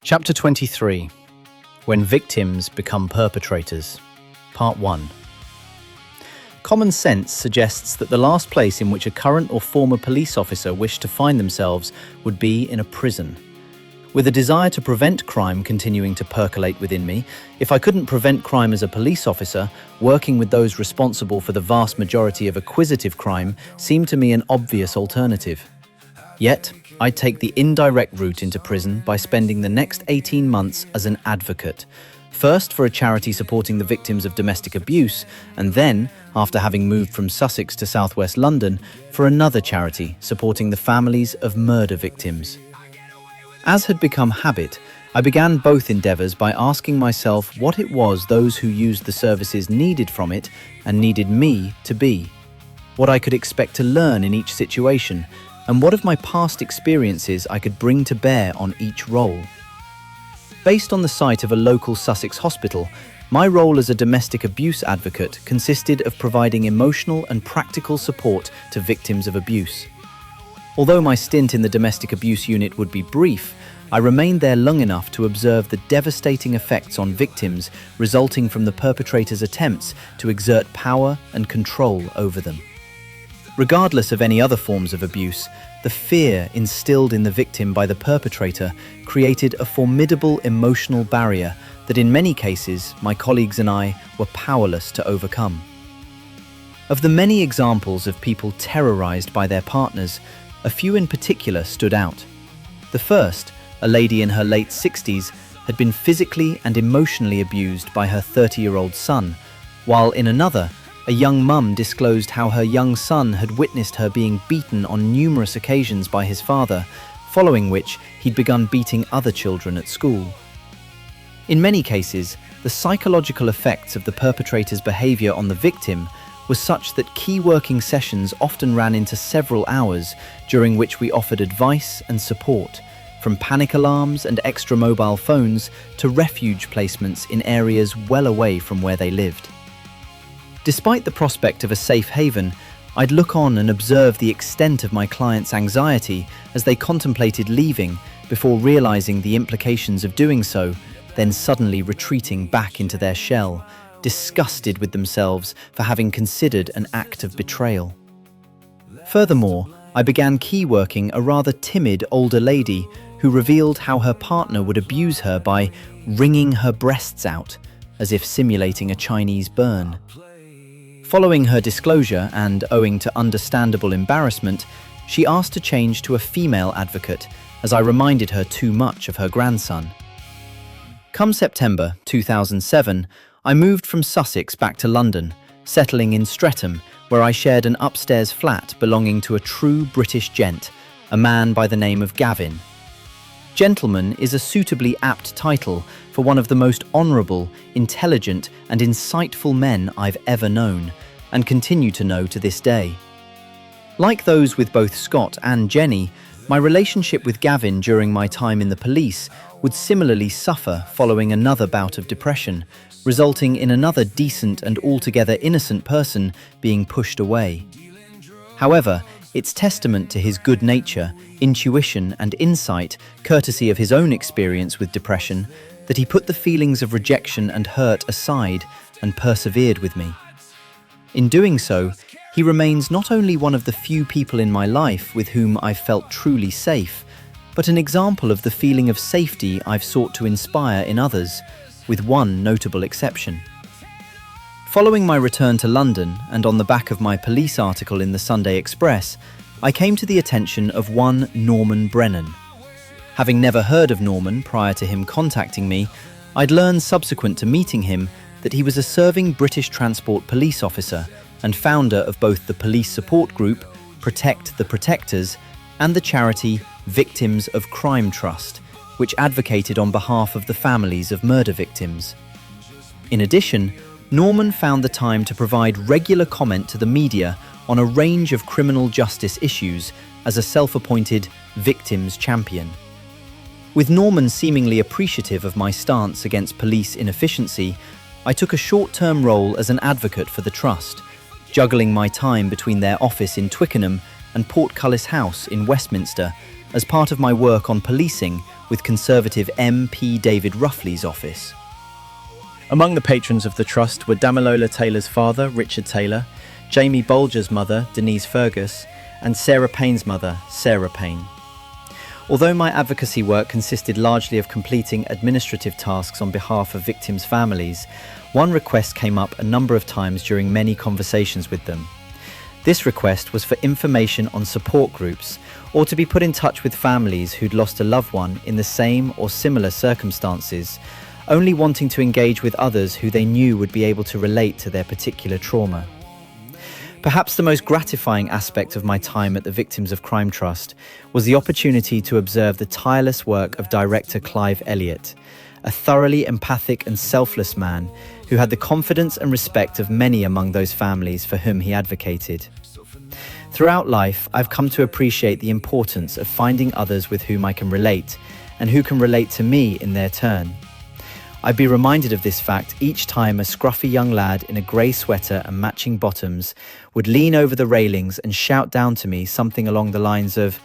Chapter 23. When Victims Become Perpetrators. Part 1. Common sense suggests that the last place in which a current or former police officer wished to find themselves would be in a prison. With a desire to prevent crime continuing to percolate within me, if I couldn't prevent crime as a police officer, working with those responsible for the vast majority of acquisitive crime seemed to me an obvious alternative. Yet, I'd take the indirect route into prison by spending the next 18 months as an advocate, first for a charity supporting the victims of domestic abuse, and then, after having moved from Sussex to southwest London, for another charity supporting the families of murder victims. As had become habit, I began both endeavours by asking myself what it was those who used the services needed from it and needed me to be, what I could expect to learn in each situation, and what of my past experiences I could bring to bear on each role. Based on the site of a local Sussex hospital, my role as a domestic abuse advocate consisted of providing emotional and practical support to victims of abuse. Although my stint in the domestic abuse unit would be brief, I remained there long enough to observe the devastating effects on victims resulting from the perpetrator's attempts to exert power and control over them. Regardless of any other forms of abuse, the fear instilled in the victim by the perpetrator created a formidable emotional barrier that in many cases my colleagues and I were powerless to overcome. Of the many examples of people terrorized by their partners, a few in particular stood out. The first, a lady in her late 60s, had been physically and emotionally abused by her 30-year-old son, while in another, a young mum disclosed how her young son had witnessed her being beaten on numerous occasions by his father, following which he'd begun beating other children at school. In many cases, the psychological effects of the perpetrator's behavior on the victim was such that key working sessions often ran into several hours, during which we offered advice and support, from panic alarms and extra mobile phones to refuge placements in areas well away from where they lived. Despite the prospect of a safe haven, I'd look on and observe the extent of my clients' anxiety as they contemplated leaving before realizing the implications of doing so, then suddenly retreating back into their shell, disgusted with themselves for having considered an act of betrayal. Furthermore, I began key working a rather timid older lady who revealed how her partner would abuse her by wringing her breasts out, as if simulating a Chinese burn. Following her disclosure and owing to understandable embarrassment, she asked to change to a female advocate as I reminded her too much of her grandson. Come September 2007, I moved from Sussex back to London, settling in Streatham, where I shared an upstairs flat belonging to a true British gent, a man by the name of Gavin. Gentleman is a suitably apt title for one of the most honourable, intelligent and insightful men I've ever known, and continue to know to this day. Like those with both Scott and Jenny, my relationship with Gavin during my time in the police would similarly suffer following another bout of depression, resulting in another decent and altogether innocent person being pushed away. However, it's testament to his good nature, intuition and insight, courtesy of his own experience with depression, that he put the feelings of rejection and hurt aside and persevered with me. In doing so, he remains not only one of the few people in my life with whom I've felt truly safe, but an example of the feeling of safety I've sought to inspire in others, with one notable exception. Following my return to London and on the back of my police article in the Sunday Express, I came to the attention of one Norman Brennan. Having never heard of Norman prior to him contacting me, I'd learned subsequent to meeting him that he was a serving British Transport police officer and founder of both the police support group, Protect the Protectors, and the charity Victims of Crime Trust, which advocated on behalf of the families of murder victims. In addition, Norman found the time to provide regular comment to the media on a range of criminal justice issues as a self-appointed victims champion. With Norman seemingly appreciative of my stance against police inefficiency, I took a short-term role as an advocate for the trust, juggling my time between their office in Twickenham and Portcullis House in Westminster as part of my work on policing with Conservative MP David Ruffley's office. Among the patrons of the trust were Damilola Taylor's father, Richard Taylor, Jamie Bolger's mother, Denise Fergus, and Sarah Payne's mother, Sarah Payne. Although my advocacy work consisted largely of completing administrative tasks on behalf of victims' families, one request came up a number of times during many conversations with them. This request was for information on support groups, or to be put in touch with families who'd lost a loved one in the same or similar circumstances, only wanting to engage with others who they knew would be able to relate to their particular trauma. Perhaps the most gratifying aspect of my time at the Victims of Crime Trust was the opportunity to observe the tireless work of director Clive Elliott, a thoroughly empathic and selfless man who had the confidence and respect of many among those families for whom he advocated. Throughout life, I've come to appreciate the importance of finding others with whom I can relate and who can relate to me in their turn. I'd be reminded of this fact each time a scruffy young lad in a grey sweater and matching bottoms would lean over the railings and shout down to me something along the lines of,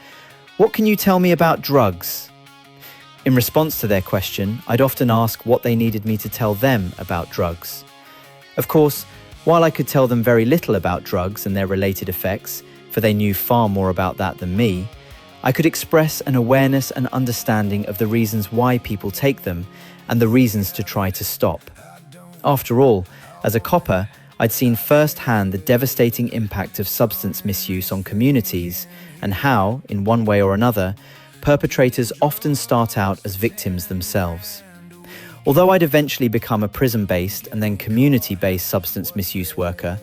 "What can you tell me about drugs?" In response to their question, I'd often ask what they needed me to tell them about drugs. Of course, while I could tell them very little about drugs and their related effects, for they knew far more about that than me, I could express an awareness and understanding of the reasons why people take them and the reasons to try to stop. After all, as a copper, I'd seen firsthand the devastating impact of substance misuse on communities and how, in one way or another, perpetrators often start out as victims themselves. Although I'd eventually become a prison-based and then community-based substance misuse worker,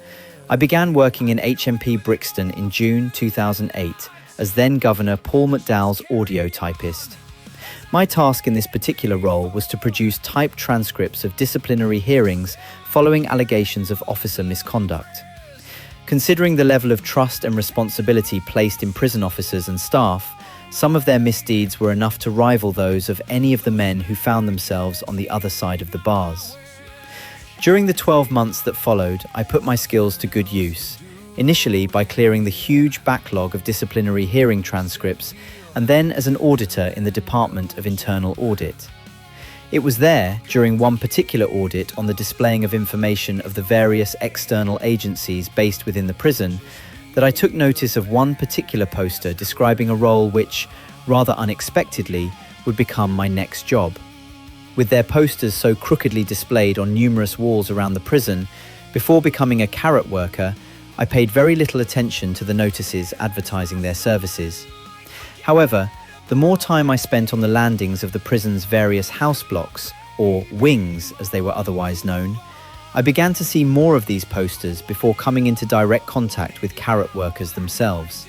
I began working in HMP Brixton in June 2008 as then Governor Paul McDowell's audio typist. My task in this particular role was to produce typed transcripts of disciplinary hearings following allegations of officer misconduct. Considering the level of trust and responsibility placed in prison officers and staff, some of their misdeeds were enough to rival those of any of the men who found themselves on the other side of the bars. During the 12 months that followed, I put my skills to good use, initially by clearing the huge backlog of disciplinary hearing transcripts and then as an auditor in the Department of Internal Audit. It was there, during one particular audit on the displaying of information of the various external agencies based within the prison, that I took notice of one particular poster describing a role which, rather unexpectedly, would become my next job. With their posters so crookedly displayed on numerous walls around the prison, before becoming a carrot worker, I paid very little attention to the notices advertising their services. However, the more time I spent on the landings of the prison's various house blocks, or wings as they were otherwise known, I began to see more of these posters before coming into direct contact with carrot workers themselves.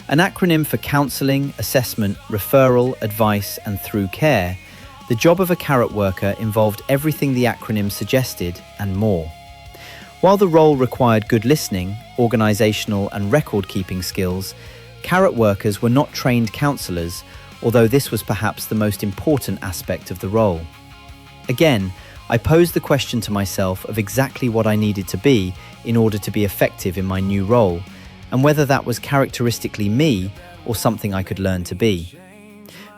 An acronym for counselling, assessment, referral, advice and through care, the job of a carrot worker involved everything the acronym suggested and more. While the role required good listening, organisational and record-keeping skills, carrot workers were not trained counsellors, although this was perhaps the most important aspect of the role. Again, I posed the question to myself of exactly what I needed to be in order to be effective in my new role, and whether that was characteristically me or something I could learn to be.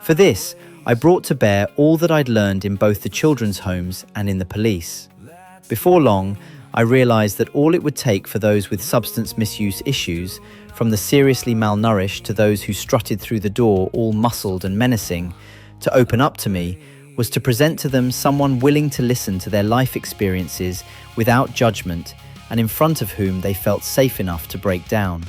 For this, I brought to bear all that I'd learned in both the children's homes and in the police. Before long, I realised that all it would take for those with substance misuse issues, from the seriously malnourished to those who strutted through the door all muscled and menacing, to open up to me, was to present to them someone willing to listen to their life experiences without judgment and in front of whom they felt safe enough to break down.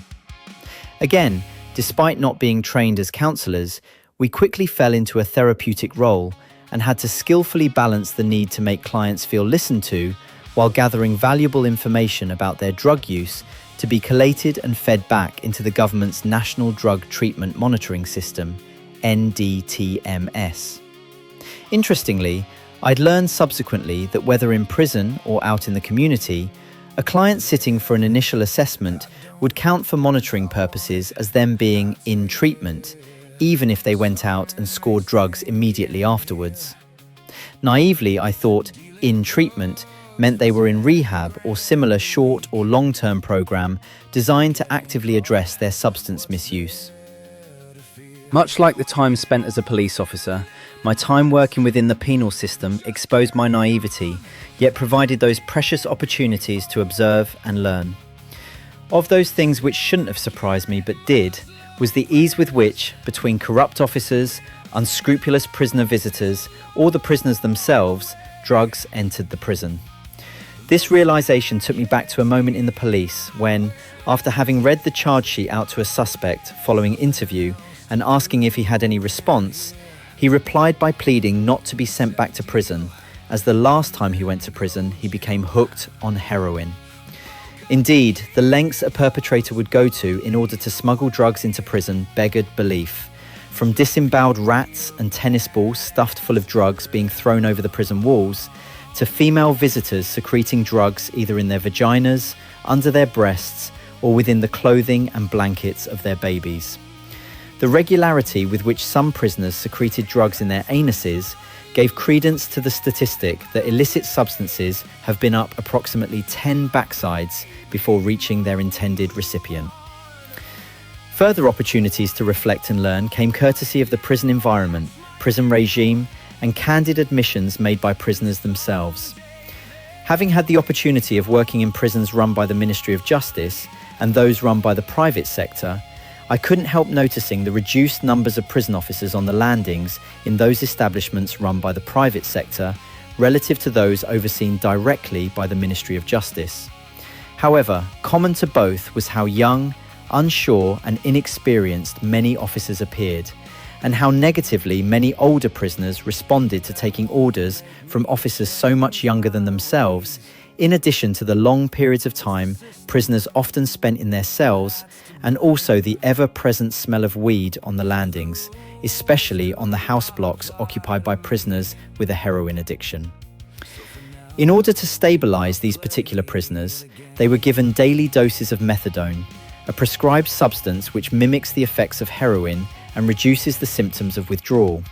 Again, despite not being trained as counsellors, we quickly fell into a therapeutic role and had to skillfully balance the need to make clients feel listened to while gathering valuable information about their drug use to be collated and fed back into the government's National Drug Treatment Monitoring System, NDTMS. Interestingly, I'd learned subsequently that whether in prison or out in the community, a client sitting for an initial assessment would count for monitoring purposes as them being in treatment, even if they went out and scored drugs immediately afterwards. Naively, I thought in treatment meant they were in rehab or similar short or long-term program designed to actively address their substance misuse. Much like the time spent as a police officer, my time working within the penal system exposed my naivety, yet provided those precious opportunities to observe and learn. Of those things which shouldn't have surprised me but did, was the ease with which, between corrupt officers, unscrupulous prisoner visitors, or the prisoners themselves, drugs entered the prison. This realisation took me back to a moment in the police when, after having read the charge sheet out to a suspect following interview and asking if he had any response, he replied by pleading not to be sent back to prison, as the last time he went to prison he became hooked on heroin. Indeed, the lengths a perpetrator would go to in order to smuggle drugs into prison beggared belief. From disemboweled rats and tennis balls stuffed full of drugs being thrown over the prison walls, to female visitors secreting drugs either in their vaginas, under their breasts, or within the clothing and blankets of their babies. The regularity with which some prisoners secreted drugs in their anuses gave credence to the statistic that illicit substances have been up approximately 10 backsides before reaching their intended recipient. Further opportunities to reflect and learn came courtesy of the prison environment, prison regime, and candid admissions made by prisoners themselves. Having had the opportunity of working in prisons run by the Ministry of Justice and those run by the private sector, I couldn't help noticing the reduced numbers of prison officers on the landings in those establishments run by the private sector relative to those overseen directly by the Ministry of Justice. However, common to both was how young, unsure and inexperienced many officers appeared, and how negatively many older prisoners responded to taking orders from officers so much younger than themselves, in addition to the long periods of time prisoners often spent in their cells, and also the ever-present smell of weed on the landings, especially on the house blocks occupied by prisoners with a heroin addiction. In order to stabilise these particular prisoners, they were given daily doses of methadone, a prescribed substance which mimics the effects of heroin and reduces the symptoms of withdrawal.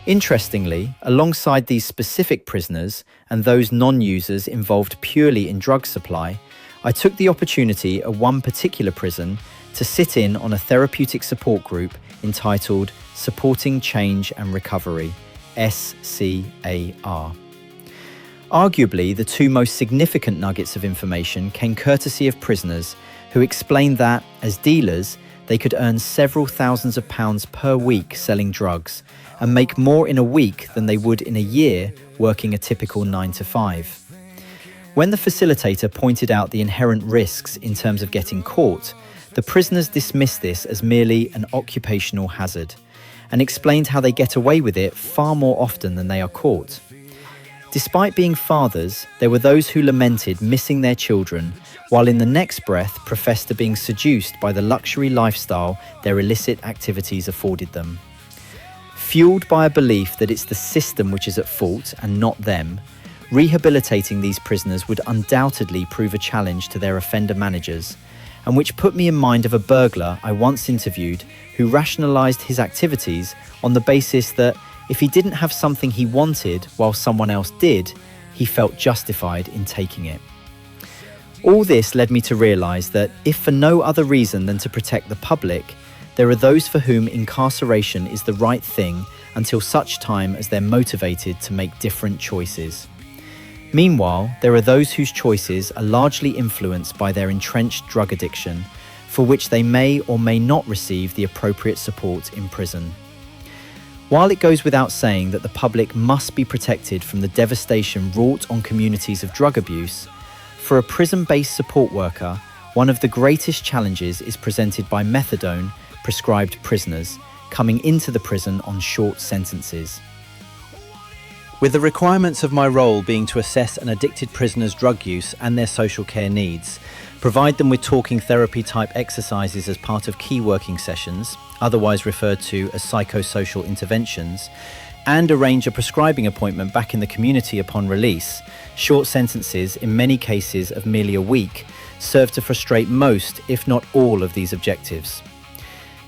Interestingly, alongside these specific prisoners and those non-users involved purely in drug supply, I took the opportunity at one particular prison to sit in on a therapeutic support group entitled Supporting Change and Recovery, SCAR. Arguably, the two most significant nuggets of information came courtesy of prisoners who explained that, as dealers, they could earn several thousands of pounds per week selling drugs and make more in a week than they would in a year working a typical 9 to 5. When the facilitator pointed out the inherent risks in terms of getting caught, the prisoners dismissed this as merely an occupational hazard and explained how they get away with it far more often than they are caught. Despite being fathers, there were those who lamented missing their children, while in the next breath professed to being seduced by the luxury lifestyle their illicit activities afforded them. Fueled by a belief that it's the system which is at fault and not them, rehabilitating these prisoners would undoubtedly prove a challenge to their offender managers, and which put me in mind of a burglar I once interviewed who rationalised his activities on the basis that if he didn't have something he wanted while someone else did, he felt justified in taking it. All this led me to realise that, if for no other reason than to protect the public, there are those for whom incarceration is the right thing until such time as they're motivated to make different choices. Meanwhile, there are those whose choices are largely influenced by their entrenched drug addiction, for which they may or may not receive the appropriate support in prison. While it goes without saying that the public must be protected from the devastation wrought on communities of drug abuse, for a prison-based support worker, one of the greatest challenges is presented by methadone prescribed prisoners coming into the prison on short sentences. With the requirements of my role being to assess an addicted prisoner's drug use and their social care needs, provide them with talking therapy type exercises as part of key working sessions, otherwise referred to as psychosocial interventions, and arrange a prescribing appointment back in the community upon release, short sentences, in many cases of merely a week, serve to frustrate most, if not all, of these objectives.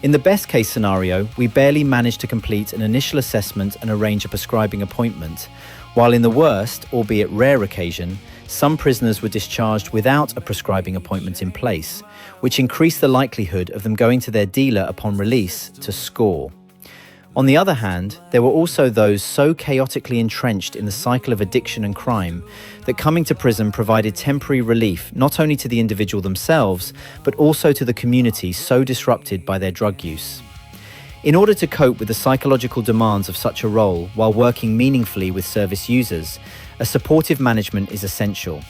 In the best case scenario, we barely manage to complete an initial assessment and arrange a prescribing appointment, while in the worst, albeit rare occasion, some prisoners were discharged without a prescribing appointment in place, which increased the likelihood of them going to their dealer upon release to score. On the other hand, there were also those so chaotically entrenched in the cycle of addiction and crime that coming to prison provided temporary relief not only to the individual themselves, but also to the community so disrupted by their drug use. In order to cope with the psychological demands of such a role while working meaningfully with service users, a supportive management is essential.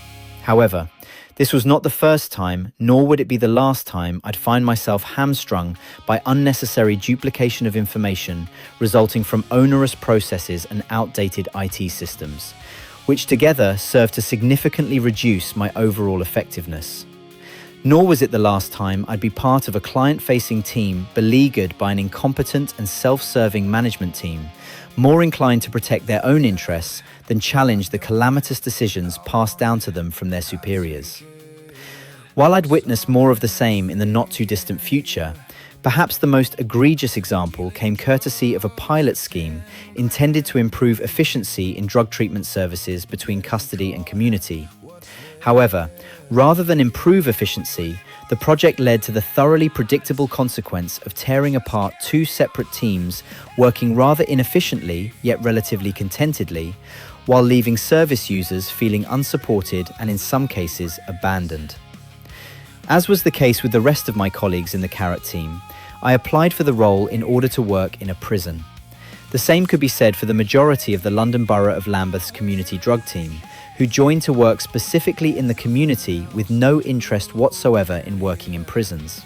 However, this was not the first time, nor would it be the last time I'd find myself hamstrung by unnecessary duplication of information resulting from onerous processes and outdated IT systems, which together serve to significantly reduce my overall effectiveness. Nor was it the last time I'd be part of a client-facing team beleaguered by an incompetent and self-serving management team, more inclined to protect their own interests than challenge the calamitous decisions passed down to them from their superiors. While I'd witnessed more of the same in the not-too-distant future, perhaps the most egregious example came courtesy of a pilot scheme intended to improve efficiency in drug treatment services between custody and community. However, rather than improve efficiency, the project led to the thoroughly predictable consequence of tearing apart two separate teams working rather inefficiently yet relatively contentedly, while leaving service users feeling unsupported and in some cases abandoned. As was the case with the rest of my colleagues in the Carrot team, I applied for the role in order to work in a prison. The same could be said for the majority of the London Borough of Lambeth's community drug team, who joined to work specifically in the community with no interest whatsoever in working in prisons.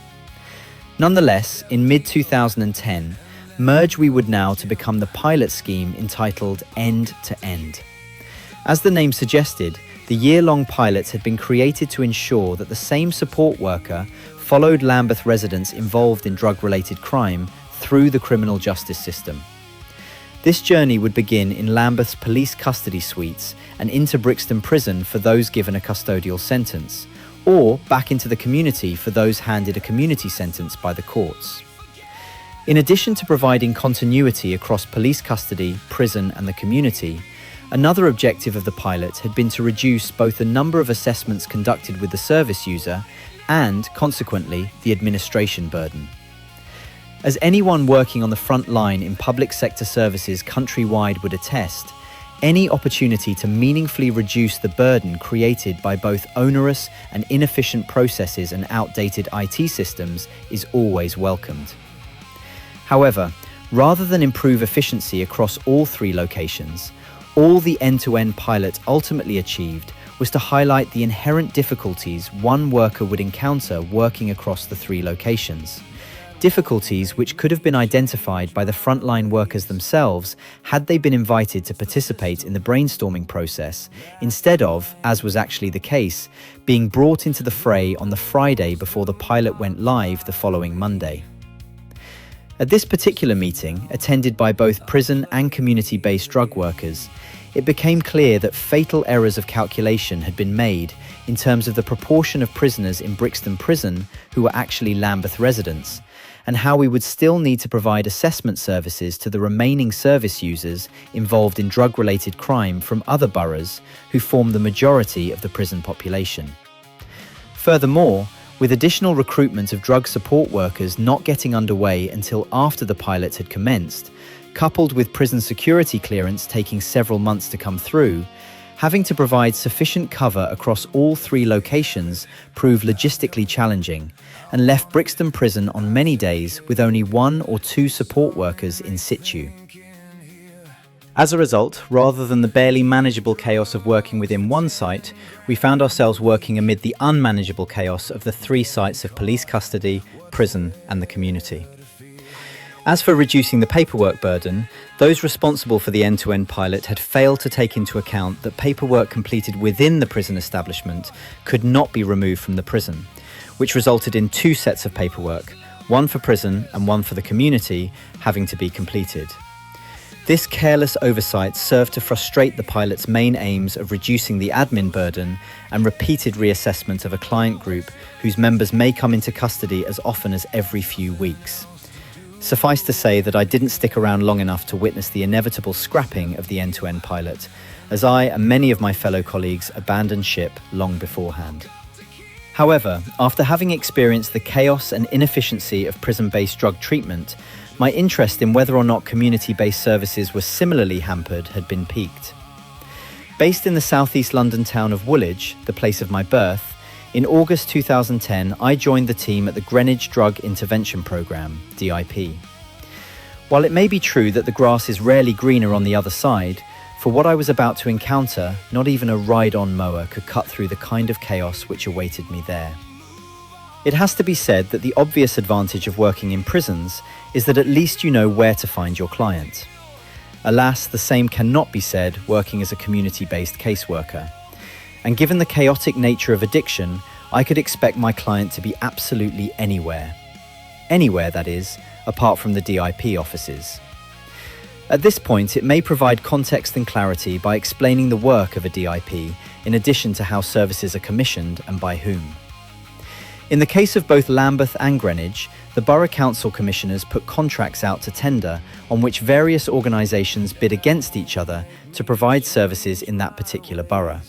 Nonetheless, in mid-2010, merge we would now to become the pilot scheme entitled End to End. As the name suggested, the year-long pilot had been created to ensure that the same support worker followed Lambeth residents involved in drug-related crime through the criminal justice system. This journey would begin in Lambeth's police custody suites and into Brixton Prison for those given a custodial sentence, or back into the community for those handed a community sentence by the courts. In addition to providing continuity across police custody, prison and the community, another objective of the pilot had been to reduce both the number of assessments conducted with the service user and, consequently, the administration burden. As anyone working on the front line in public sector services countrywide would attest, any opportunity to meaningfully reduce the burden created by both onerous and inefficient processes and outdated IT systems is always welcomed. However, rather than improve efficiency across all three locations, all the end-to-end pilot ultimately achieved was to highlight the inherent difficulties one worker would encounter working across the three locations. Difficulties which could have been identified by the frontline workers themselves had they been invited to participate in the brainstorming process, instead of, as was actually the case, being brought into the fray on the Friday before the pilot went live the following Monday. At this particular meeting, attended by both prison and community-based drug workers, it became clear that fatal errors of calculation had been made in terms of the proportion of prisoners in Brixton Prison who were actually Lambeth residents, and how we would still need to provide assessment services to the remaining service users involved in drug-related crime from other boroughs who form the majority of the prison population. Furthermore, with additional recruitment of drug support workers not getting underway until after the pilot had commenced, coupled with prison security clearance taking several months to come through, having to provide sufficient cover across all three locations proved logistically challenging and left Brixton Prison on many days with only 1 or 2 support workers in situ. As a result, rather than the barely manageable chaos of working within one site, we found ourselves working amid the unmanageable chaos of the 3 sites of police custody, prison and the community. As for reducing the paperwork burden, those responsible for the end-to-end pilot had failed to take into account that paperwork completed within the prison establishment could not be removed from the prison, which resulted in 2 sets of paperwork, one for prison and one for the community, having to be completed. This careless oversight served to frustrate the pilot's main aims of reducing the admin burden and repeated reassessment of a client group whose members may come into custody as often as every few weeks. Suffice to say that I didn't stick around long enough to witness the inevitable scrapping of the end-to-end pilot, as I and many of my fellow colleagues abandoned ship long beforehand. However, after having experienced the chaos and inefficiency of prison-based drug treatment, my interest in whether or not community-based services were similarly hampered had been piqued. Based in the southeast London town of Woolwich, the place of my birth, in August 2010 I joined the team at the Greenwich Drug Intervention Programme, DIP. While it may be true that the grass is rarely greener on the other side, for what I was about to encounter, not even a ride-on mower could cut through the kind of chaos which awaited me there. It has to be said that the obvious advantage of working in prisons is that at least you know where to find your client. Alas, the same cannot be said working as a community-based caseworker. And given the chaotic nature of addiction, I could expect my client to be absolutely anywhere. Anywhere, that is, apart from the DIP offices. At this point, it may provide context and clarity by explaining the work of a DIP, in addition to how services are commissioned and by whom. In the case of both Lambeth and Greenwich, the Borough Council Commissioners put contracts out to tender on which various organisations bid against each other to provide services in that particular borough.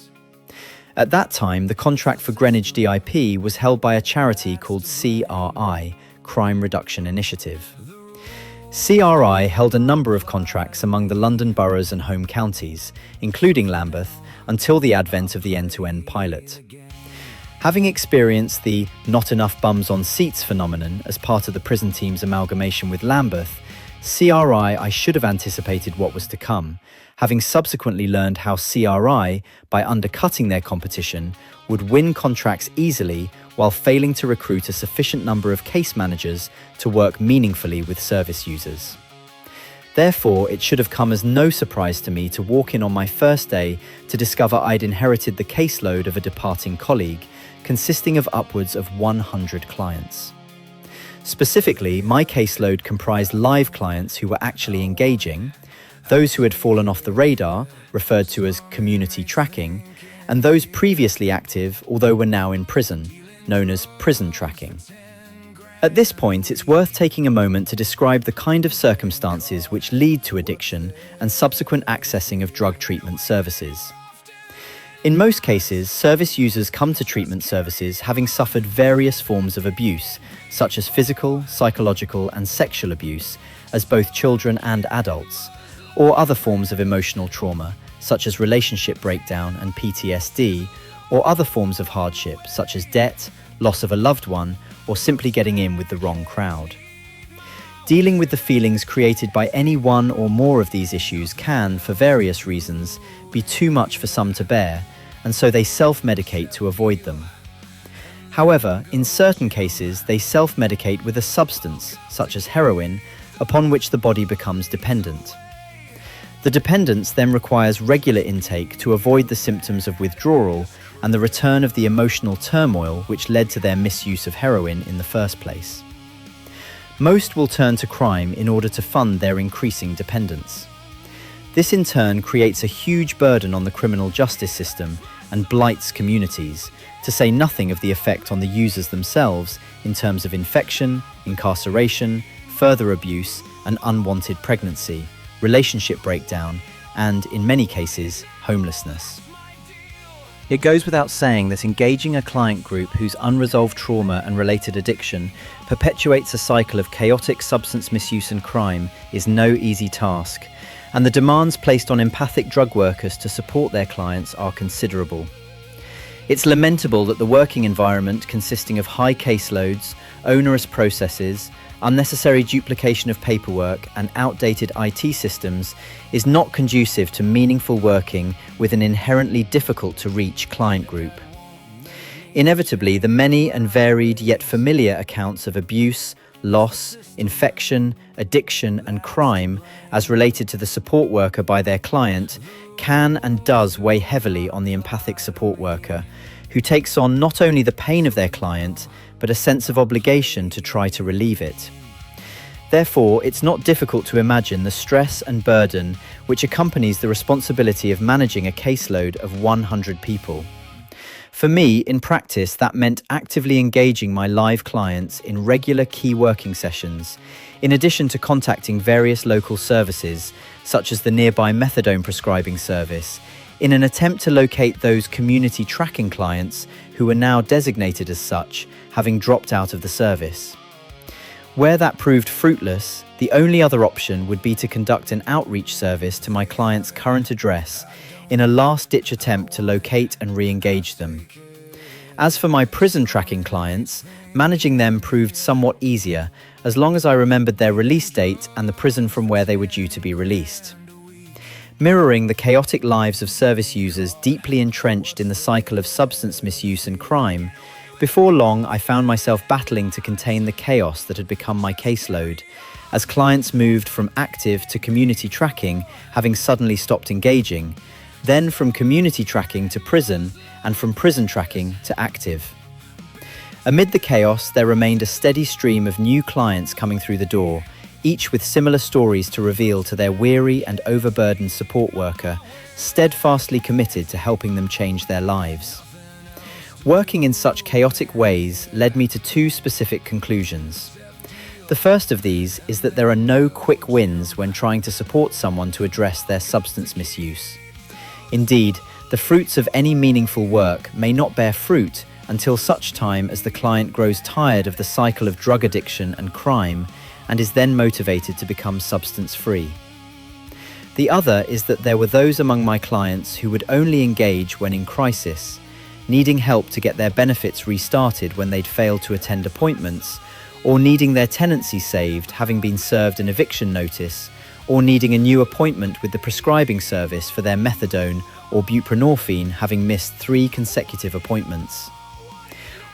At that time, the contract for Greenwich DIP was held by a charity called CRI, Crime Reduction Initiative. CRI held a number of contracts among the London boroughs and home counties, including Lambeth, until the advent of the end-to-end pilot. Having experienced the not enough bums on seats phenomenon as part of the prison team's amalgamation with Lambeth, CRI I should have anticipated what was to come, having subsequently learned how CRI, by undercutting their competition, would win contracts easily while failing to recruit a sufficient number of case managers to work meaningfully with service users. Therefore, it should have come as no surprise to me to walk in on my first day to discover I'd inherited the caseload of a departing colleague, consisting of upwards of 100 clients. Specifically, my caseload comprised live clients who were actually engaging, those who had fallen off the radar, referred to as community tracking, and those previously active although were now in prison, known as prison tracking. At this point, it's worth taking a moment to describe the kind of circumstances which lead to addiction and subsequent accessing of drug treatment services. In most cases, service users come to treatment services having suffered various forms of abuse, such as physical, psychological, and sexual abuse, as both children and adults, or other forms of emotional trauma, such as relationship breakdown and PTSD, or other forms of hardship, such as debt, loss of a loved one, or simply getting in with the wrong crowd. Dealing with the feelings created by any one or more of these issues can, for various reasons, be too much for some to bear, and so they self-medicate to avoid them. However, in certain cases, they self-medicate with a substance, such as heroin, upon which the body becomes dependent. The dependence then requires regular intake to avoid the symptoms of withdrawal and the return of the emotional turmoil which led to their misuse of heroin in the first place. Most will turn to crime in order to fund their increasing dependence. This in turn creates a huge burden on the criminal justice system and blights communities, to say nothing of the effect on the users themselves in terms of infection, incarceration, further abuse, and unwanted pregnancy, relationship breakdown, and, in many cases, homelessness. It goes without saying that engaging a client group whose unresolved trauma and related addiction perpetuates a cycle of chaotic substance misuse and crime is no easy task, and the demands placed on empathic drug workers to support their clients are considerable. It's lamentable that the working environment, consisting of high caseloads, onerous processes, unnecessary duplication of paperwork, and outdated IT systems, is not conducive to meaningful working with an inherently difficult-to-reach client group. Inevitably, the many and varied yet familiar accounts of abuse, loss, infection, addiction, and crime, as related to the support worker by their client, can and does weigh heavily on the empathic support worker, who takes on not only the pain of their client, but a sense of obligation to try to relieve it. Therefore, it's not difficult to imagine the stress and burden which accompanies the responsibility of managing a caseload of 100 people. For me, in practice, that meant actively engaging my live clients in regular key working sessions, in addition to contacting various local services, such as the nearby methadone prescribing service, in an attempt to locate those community tracking clients who were now designated as such, having dropped out of the service. Where that proved fruitless, the only other option would be to conduct an outreach service to my client's current address in a last-ditch attempt to locate and re-engage them. As for my prison tracking clients, managing them proved somewhat easier, as long as I remembered their release date and the prison from where they were due to be released. Mirroring the chaotic lives of service users deeply entrenched in the cycle of substance misuse and crime, before long I found myself battling to contain the chaos that had become my caseload, as clients moved from active to community tracking, having suddenly stopped engaging, then from community tracking to prison, and from prison tracking to active. Amid the chaos, there remained a steady stream of new clients coming through the door, each with similar stories to reveal to their weary and overburdened support worker, steadfastly committed to helping them change their lives. Working in such chaotic ways led me to two specific conclusions. The first of these is that there are no quick wins when trying to support someone to address their substance misuse. Indeed, the fruits of any meaningful work may not bear fruit until such time as the client grows tired of the cycle of drug addiction and crime and is then motivated to become substance-free. The other is that there were those among my clients who would only engage when in crisis, needing help to get their benefits restarted when they'd failed to attend appointments, or needing their tenancy saved having been served an eviction notice, or needing a new appointment with the prescribing service for their methadone or buprenorphine having missed 3 consecutive appointments.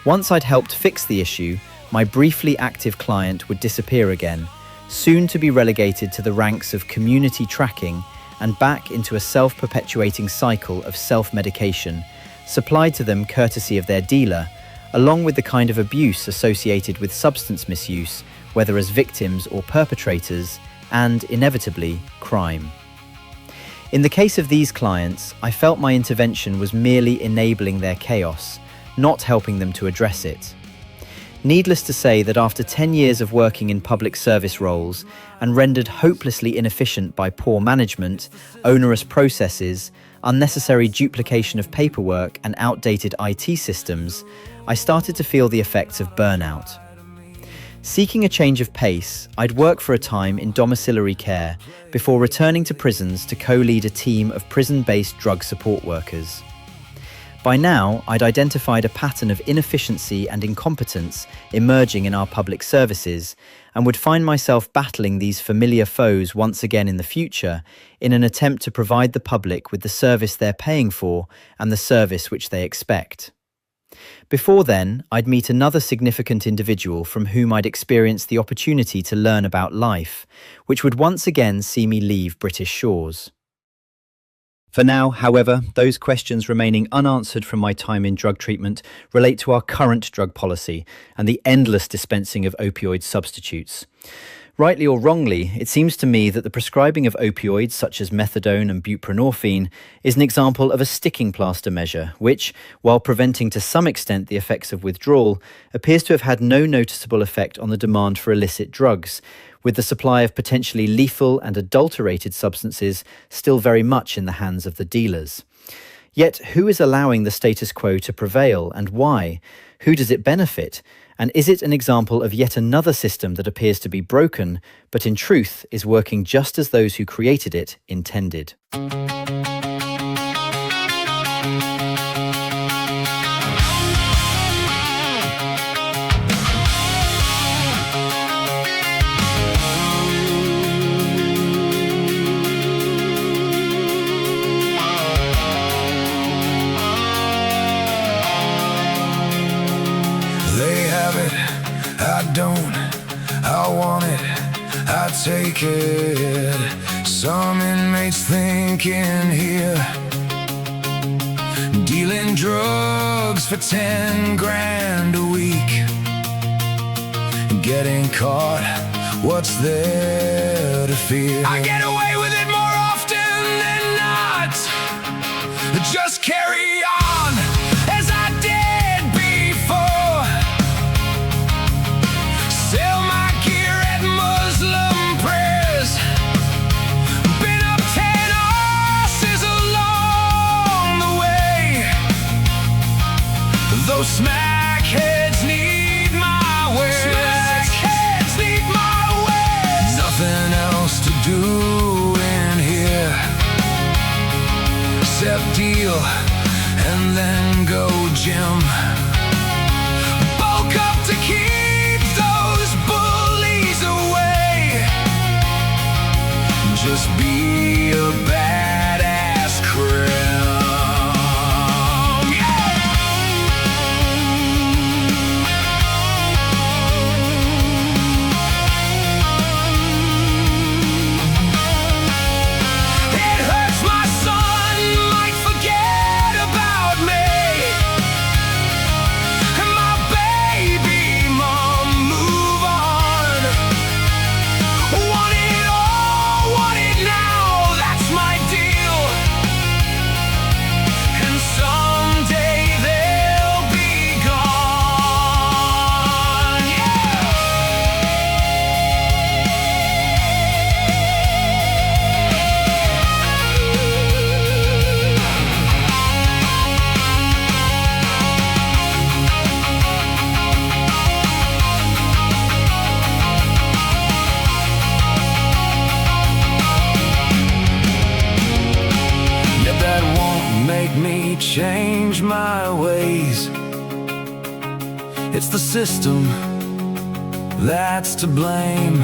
Once I'd helped fix the issue, my briefly active client would disappear again, soon to be relegated to the ranks of community tracking and back into a self-perpetuating cycle of self-medication, supplied to them courtesy of their dealer, along with the kind of abuse associated with substance misuse, whether as victims or perpetrators, and, inevitably, crime. In the case of these clients, I felt my intervention was merely enabling their chaos, not helping them to address it. Needless to say that after 10 years of working in public service roles and rendered hopelessly inefficient by poor management, onerous processes, unnecessary duplication of paperwork and outdated IT systems, I started to feel the effects of burnout. Seeking a change of pace, I'd work for a time in domiciliary care before returning to prisons to co-lead a team of prison-based drug support workers. By now, I'd identified a pattern of inefficiency and incompetence emerging in our public services and would find myself battling these familiar foes once again in the future in an attempt to provide the public with the service they're paying for and the service which they expect. Before then, I'd meet another significant individual from whom I'd experienced the opportunity to learn about life, which would once again see me leave British shores. For now, however, those questions remaining unanswered from my time in drug treatment relate to our current drug policy and the endless dispensing of opioid substitutes. Rightly or wrongly, it seems to me that the prescribing of opioids such as methadone and buprenorphine is an example of a sticking plaster measure, which, while preventing to some extent the effects of withdrawal, appears to have had no noticeable effect on the demand for illicit drugs, with the supply of potentially lethal and adulterated substances still very much in the hands of the dealers. Yet, who is allowing the status quo to prevail, and why? Who does it benefit? And is it an example of yet another system that appears to be broken, but in truth is working just as those who created it intended? I don't, I want it, I take it. Some inmates thinking here, dealing drugs for 10 grand a week. Getting caught, what's there to fear? I get away with it more often than not. Just carry on as I those smackheads need my wares. Smackheads need my wares. Nothing else to do in here except deal and then go gym. Bulk up to keep those bullies away. Just be a badass crim. It hurts my son might forget about me, and my baby mom move on. Want it all, want it now, that's my deal. And someday they'll be gone. Yet that won't make me change my ways. It's the system that's to blame.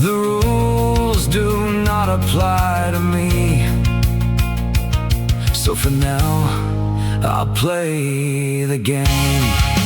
The rules do not apply to me. So for now, I'll play the game.